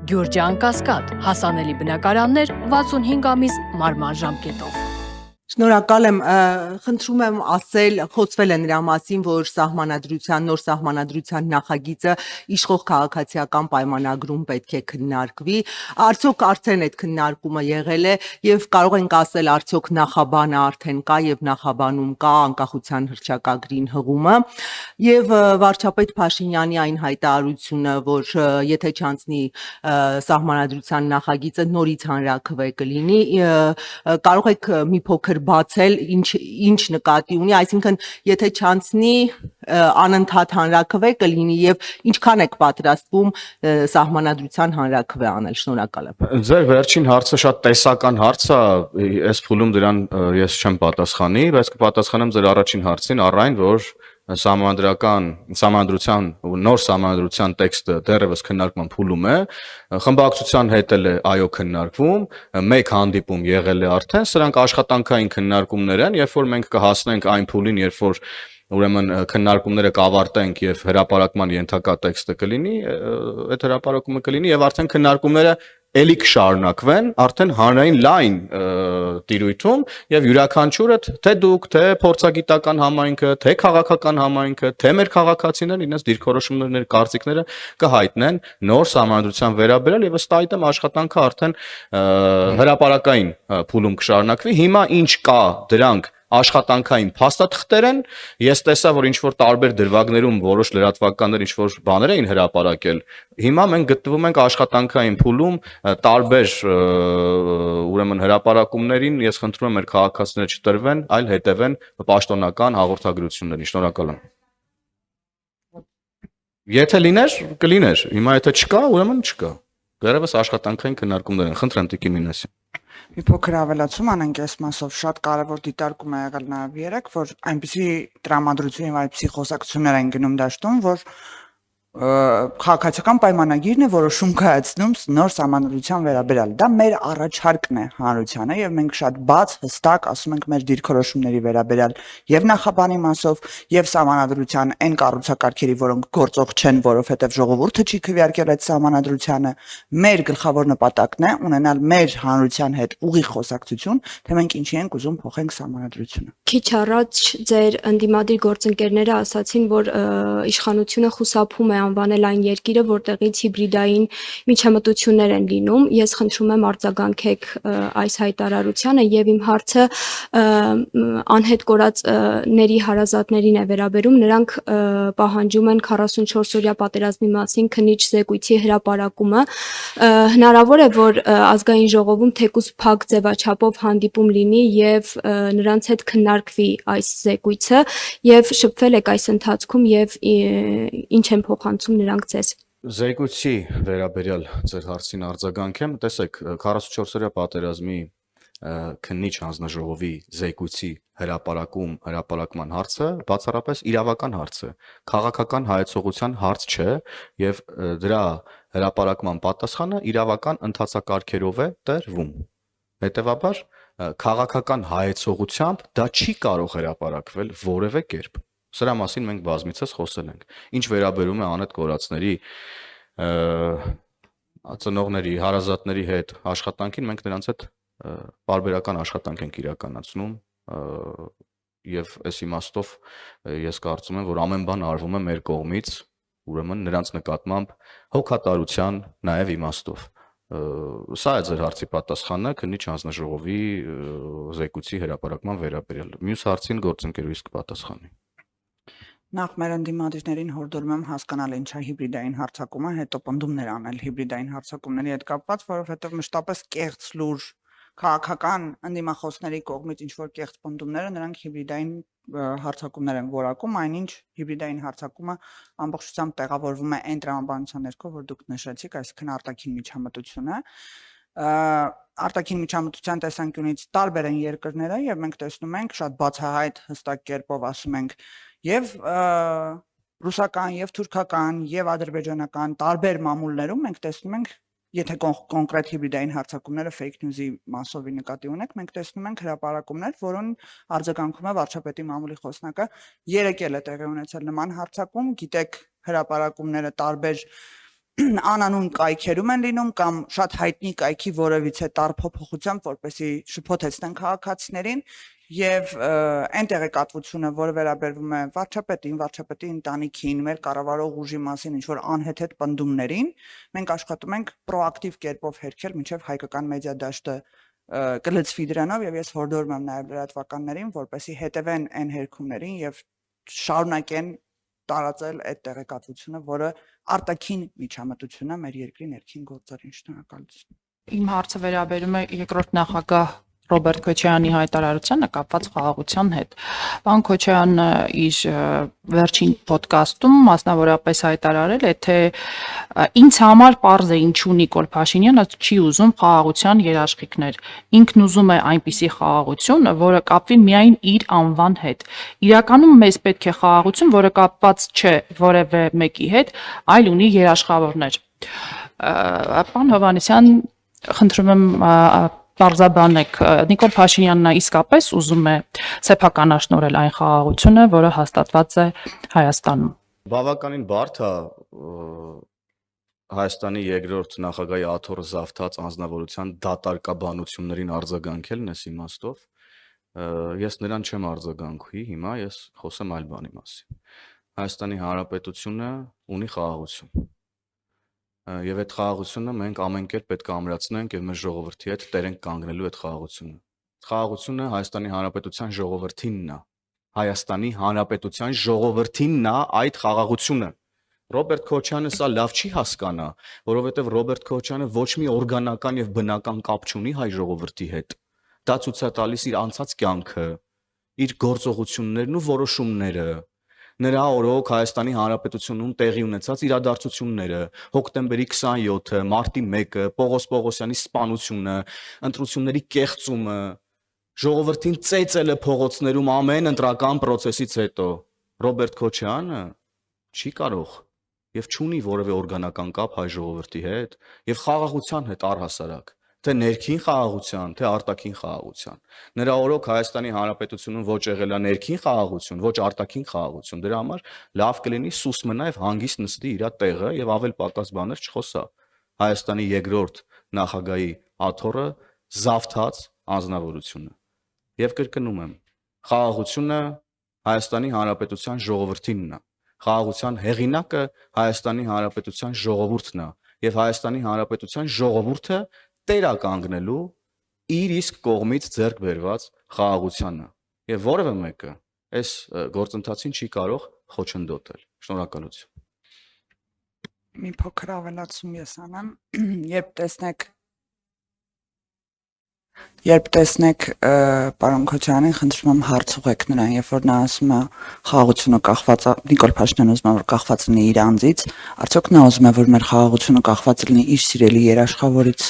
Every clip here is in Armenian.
Գյուրջան Կասկադ, հասանելի բնակարաններ 65 ամիս մարման ժամկետով։ Շնորհակալ եմ, խնդրում եմ ասել, խոսվել է նրա մասին, որ նոր սահմանադրության նախագիծը իշխող քաղաքացիական պայմանագրում պետք է քննարկվի, արդյոք արդեն այդ քննարկումը եղել է եւ կարող ենք ասել արդյոք նախաբանը արդեն կա եւ նախաբանում կա անկախության հռչակագրին հղումը եւ վարչապետ Փաշինյանի այն հայտարարությունը, որ եթե չանցնի սահմանադրության նախագիծը նորից հանրաքվե կլինի, կարող եք մի փոքր բացել ինչ նկատի ունի, այսինքն եթե չանցնի անընդհատ հանրաքվե կլինի եւ ինչքան եք պատրաստվում սահմանադրության հանրաքվե անել, շնորհակալ եմ։ Ձեր վերջին հարցը շատ տեսական հարց է, այս փուլում դրան ես չեմ պատասխանի, բայց կպատասխանեմ ձեր առաջին հարցին, առայն որ սահմանադրության նոր սահմանադրության տեքստը դեռևս քննարկման փուլում է, խմբակցության հետ էլ է այո քննարկվում, մեկ հանդիպում եղել է արդեն, սրանք աշխատանքային քննարկումներ են, երբ որ մենք կհասնենք այն փուլին, երբ որ ուրեմն քննարկումները կավարտենք եւ հրապարակման ենթակա տեքստը կլինի, այդ հրապարակումը կլինի եւ արդեն քննարկումները էլի կշարունակվեն արդեն հանրային լայն տիրույթում եւ յուրաքանչյուրը թե դուք, թե փորձագիտական համայնքը, թե քաղաքական համայնքը, թե մեր քաղաքացիներն իրենց դիրքորոշումներն, կարծիքները կհայտնեն նոր սահմանադրության վերաբերյալ եւ ըստ այդմ աշխատանքը արդեն հրապարակային փուլում կշարունակվի։ Հիմա ինչ կա դրանք աշխատանքային փաստաթղթեր են, ես տեսա, որ ինչ-որ տարբեր դրվագներում որոշ լրատվականներ ինչ-որ բաներ էին հրապարակել, հիմա մենք գտնվում ենք աշխատանքային փուլում տարբեր ուրեմն հրապարակումներին, ես խնդրում եմ մեր քաղաքացիները չտրվեն, այլ հետևեն պաշտոնական հաղորդագրություններին, շնորհակալ եմ։ Եթե լիներ, կլիներ, հիմա եթե չկա, ուրեմն չկա, դեռևս աշխատանքային քննարկումներ են, խնդրեմ Տիկին Մինասյան։ Մի փոքր ավելացում անենք այս մասով, շատ կարևոր դիտարկում է եղել նաև երեք, որ այնպիսի տրամադրություն եւ այնպիսի խոսակցություններ են գնում դաշտում, որ քաղաքացիական պայմանագիրն է որոշում կայացնում նոր սահմանադրության վերաբերյալ։ Դա մեր առաջարկն է հանրությանը եւ մենք շատ բաց, հստակ ասում ենք մեր դիրքորոշումների վերաբերյալ եւ նախաբանի մասով եւ սահմանադրության այն կառուցակարգերի, որոնք գործող չեն, որովհետեւ ժողովուրդը չի քվեարկել այդ սահմանադրությանը։ Մեր գլխավոր նպատակն է ունենալ մեր հանրության հետ ուղիղ խոսակցություն, թե մենք ինչի ենք ուզում փոխենք սահմանադրությունը։ Քիչ առաջ ձեր ընդդիմադիր գործընկերները ասացին, որ իշխանությունը խուսափում է անվանել այն երկիրը, որտեղից հիբրիդային միջամտություններ են լինում։ Ես խնդրում եմ արձագանքեք այս հայտարարությանը եւ իմ հարցը անհետ կորածների հարազատներին է վերաբերում, նրանք պահանջում են 44-օրյա պատերազմի մասին քննիչ զեկույցի հրապարակումը։ Հնարավոր է, որ ազգային ժողովում թեկուզ փակ ձևաչափով հանդիպում լինի եւ նրանց հետ քննարկվի այս զեկույցը եւ շփվել եք այս ընթացքում եւ ինչ են փոխանցում նրանք ձեզ։ Զեկույցի վերաբերյալ ձեր հարցին արձագանքեմ, տեսեք 44-օրյա պատերազմի քննիչ հանձնաժողովի զեկույցի հրապարակման հարցը բացառապես իրավական հարց է, քաղաքական հայեցողության հարց չէ եւ դրա հրապարակման պատասխանը իրավական ընթացակարգերով է տրվում։ Հետևաբար քաղաքական հայեցողությամբ դա չի կարող հրապարակվել որևէ կերպ։ Սրա մասին մենք բազմիցս խոսել ենք։ Ինչ վերաբերում է անհետ կորածների ծնողների, հարազատների հետ աշխատանքին, մենք նրանց հետ պարբերական աշխատանք ենք իրականացնում եւ այս իմաստով ես կարծում եմ, որ ամեն բան արվում է մեր կողմից, ուրեմն նրանց նկատմամբ հոգատարության նաեւ իմաստով։ Սա է ձեր հարցի պատասխանը քննիչ հանձնաժողովի զեկույցի հրապարակման վերաբերյալ։ Մյուս հարցին գործընկերուհիս կպատասխանի։ Նախ մեր ընդդիմադիրներին հորդորում եմ հասկանալ ինչ է հիբրիդային հարձակումը, հետո պնդումներ անել հիբրիդային հարձակումների հետ կապված, որովհետև մշտապես կեղծ լուր քաղաքական ընդդիմախոսների կողմից ինչ որ կեղծ պնդումները նրանք հիբրիդային հարձակումներ են որակում, այնինչ հիբրիդային հարձակումը ամբողջությամբ տեղավորվում է այն տրամաբանության ներքո, որ դուք նշեցիք, այսինքն արտաքին միջամտությունը։ Արտաքին միջամտության տեսանկյունից տարբեր են երկրները եւ մենք տեսնում ենք շատ բացահայտ հստակ կերպով ասում ենք եւ ռուսական եւ թուրքական եւ ադրբեջանական տարբեր մամուլներում մենք տեսնում ենք եթե կոնկրետ հիբրիդային հարձակումները fake news-ի մասովի նկատի ունենք, մենք տեսնում ենք հրապարակումներ, որոնց արձագանքում է վարչապետի մամուլի խոսնակը, երեկ էլ է տեղի ունեցել նման հարձակում, գիտեք հրապարակումները տարբեր անանուն կայքերում են լինում կամ շատ հայտնի կայքի որևիցե տարփոփոխությամբ, որպեսզի շփոթեցնեն քաղաքացիներին եւ այն տեղեկատվությունը, որը վերաբերվում է վարչապետի ընտանիքին, մեր կառավարող ուժի մասին, ինչ որ անհեթեթ պնդումներին, մենք աշխատում ենք պրոակտիվ կերպով հերքել մինչեւ հայկական մեդիա դաշտը կլծվի դրանով եւ ես հորդորում եմ նաեւ լրատվականներին, որպեսզի հետևեն այն հերքումներին եւ շարունակեն տարածել այդ տեղեկատվությունը, որը արտաքին միջամտություն է մեր երկրի ներքին գործերին։ Շնորհակալություն։ Իմ հարցը վերաբերում է երկրորդ նախագահ Ռոբերտ Քոչարյանի հայտարարությանը կապված խաղաղության հետ։ Պարոն Քոչարյանը իր վերջին ոդկասթում մասնավորապես հայտարարել է, թե ինձ համար պարզ է ինչու Նիկոլ Փաշինյանը չի ուզում խաղաղության երաշխիքներ։ Ինքն ուզում է այնպիսի խաղաղություն, որը կապվի միայն իր անվան հետ։ Իրականում մեզ պետք է խաղաղություն, որը կապված չէ որևէ մեկի հետ, այլ ունի երաշխավորներ։ Պարոն Հովհաննիսյան, խնդրում եմ Պարզաբանեք, Նիկոլ Փաշինյանն իսկապես ուզում է սեփականաշնորհել այն խաղաղությունը, որը հաստատված է Հայաստանում։ Բավականին բարդ է Հայաստանի երկրորդ նախագահի աթոռը զավթած անձնավորության դատարկաբանություններին արձագանքելն էս իմաստով։ Ես նրան չեմ արձագանքի, հիմա ես խոսեմ այլ բանի մասին։ Հայաստանի Հանրապետությունը ունի խաղաղություն։ Եվ այդ խաղաղությունը մենք ամեն կերպ պետք է ամրացնենք եւ մեր ժողովրդի հետ տերենք կանգնելու այդ խաղաղությունը։ Խաղաղությունը Հայաստանի Հանրապետության ժողովրդինն է։ Հայաստանի Հանրապետության ժողովրդինն է այդ խաղաղությունը։ Ռոբերտ Քոչյանը սա լավ չի հասկանա, որովհետեւ Ռոբերտ Քոչյանը ոչ մի օրգանական եւ բնական կապ չունի հայ ժողովրդի հետ։ Դա ցույց է տալիս իր անցած կյանքը, իր գործողություններն ու որոշումները։ Նրա օրոք Հայաստանի Հանրապետությունում տեղի ունեցած իրադարձությունները, հոկտեմբերի 27-ը, մարտի 1-ը, Պողոս Պողոսյանի սպանությունը, ընտրությունների կեղծումը, ժողովրդին ծեծելը փողոցներում ամեն ընտրական process-ից հետո Ռոբերտ Քոչյանը չի կարող եւ չունի որևէ օրգանական կապ հայ ժողովրդի հետ եւ խաղաղության հետ առհասարակ, թե ներքին խաղաղության, թե արտաքին խաղաղության։ Նրա օրոք Հայաստանի Հանրապետությունում ոչ եղել է ներքին խաղաղություն, ոչ արտաքին խաղաղություն։ Դրա համար լավ կլինի սուս մնա եւ հանգիստ նստի իր տեղը եւ ավել պակաս բաներ չխոսա։ Հայաստանի երկրորդ նախագահի աթոռը զավթած անձնավորությունը։ Եվ կրկնում եմ, խաղաղությունը Հայաստանի Հանրապետության ժողովրդինն է։ Խաղաղության հեղինակը Հայաստանի Հանրապետության ժողովուրդն է եւ Հայաստանի Հանրապետության ժողովուրդը տերականգնելու իր իսկ կողմից ձեռք բերված խաղաղությանը եւ որևէ մեկը այս գործընթացին չի կարող խոչընդոտել։ Շնորհակալություն։ Մի փոքր ավելացում ես անեմ, երբ տեսնեք պարոն Քոչարյանին, խնդրում եմ հարց ուղեք նրան, երբ որ նա ասում է խաղաղությունը կախված է, Նիկոլ Փաշինյանը ուզում է որ կախված լինի իր անձից, արդյոք նա ուզում է որ մեր խաղաղությունը կախված լինի իր սիրելի երաշխավորից,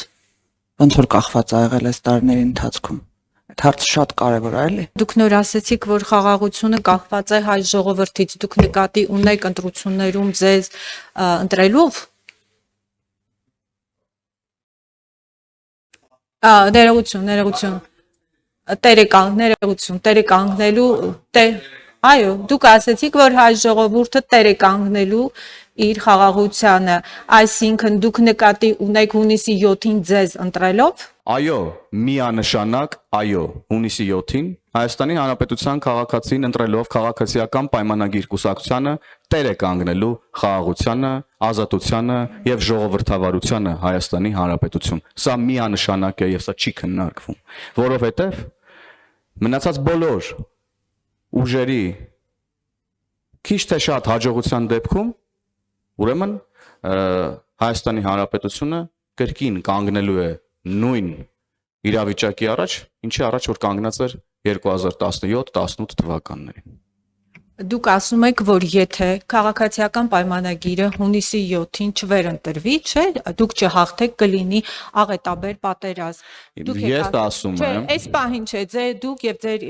ոնց որ կախված ա եղել այս տարիների ընթացքում։ Այդ հարցը շատ կարևոր է, էլի։ Դուք նոր ասացիք, որ խաղաղությունը կախված է հայ ժողովրդից։ Դուք նկատի ունեք ընտրություններում ձեզ ընտրելով։ Ներողություն։ Տերեկանգնելու, այո, դուք ասացիք, որ հայ ժողովուրդը տերեկանգնելու իր խաղաղությանը, այսինքն դուք նկատի ունեք հունիսի 7-ին ձեզ ընտրելով։ Այո, միանշանակ, այո, հունիսի 7-ին Հայաստանի Հանրապետության քաղաքացին ընտրելով քաղաքացիական պայմանագիր կուսակցությանը տեր է կանգնելու խաղաղությանը, ազատությանը եւ ժողովրդավարությանը Հայաստանի Հանրապետություն։ Սա միանշանակ է եւ սա չի քննարկվում, որովհետեւ մնացած բոլոր ուժերի քիչ թե շատ հաջողության դեպքում ուրեմն Հայաստանի Հանրապետությունը կրկին կանգնելու է նույն իրավիճակի առաջ, ինչի առաջ որ կանգնած էր 2017-18 թվականներին։ Դուք ասում եք, որ եթե քաղաքացիական պայմանագիրը հունիսի 7-ին չվերընտրվի, չէ, դուք չհաղթեք, կլինի աղետաբեր պատերազմ։ Ես ասում եմ, այս պահին չէ, դուք եւ ձեր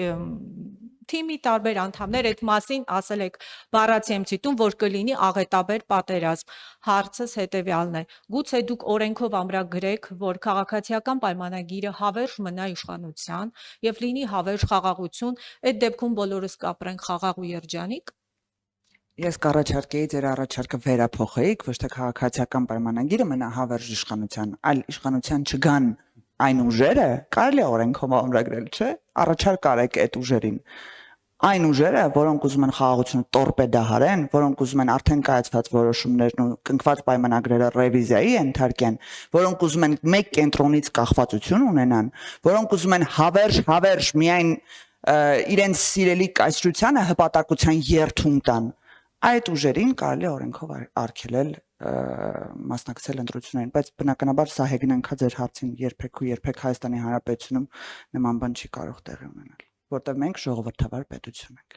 թիմի տարբեր անդամներ այդ մասին ասել եք բառացի եմ ցիտում, որ կլինի աղետաբեր պատերազմ։ Հարցս հետեւյալն է. գուցե դուք օրենքով ամրագրեք, որ քաղաքացիական պայմանագիրը հավերժ մնա իշխանության եւ լինի հավերժ խաղաղություն, այդ դեպքում բոլորս կապրենք խաղաղ ու երջանիկ։ Ես կառաջարկեի ձեր առաջարկը վերափոխեիք, ոչ թե քաղաքացիական պայմանագիրը մնա հավերժ իշխանության, այլ իշխանության չգան այն ուժերը, կարելի է օրենքով ամրագրել, չէ՞, առաջարկ արեք այդ ուժերին։ Այն ուժերը, որոնք ուզում են խաղաղությունը տորպեդահարեն, որոնք ուզում են արդեն կայացված որոշումներն ու կնքված պայմանագրերը ռևիզիայի ենթարկեն, որոնք ուզում են մեկ կենտրոնից կախվածություն ունենան, որոնք ուզում են հավերժ միայն իրենց սիրելի կայսրությանը հպատակության երթում տան, այդ ուժերին կարելի է օրենքով արգելել մասնակցել ընտրություններին, բայց բնականաբար սա հեգնանքա ձեր հարցին երբեք Հայաստանի Հանրապետությունում նման բան չի կարող տեղի ունենալ, որտեղ մենք ժողովրդավար պետություն ենք։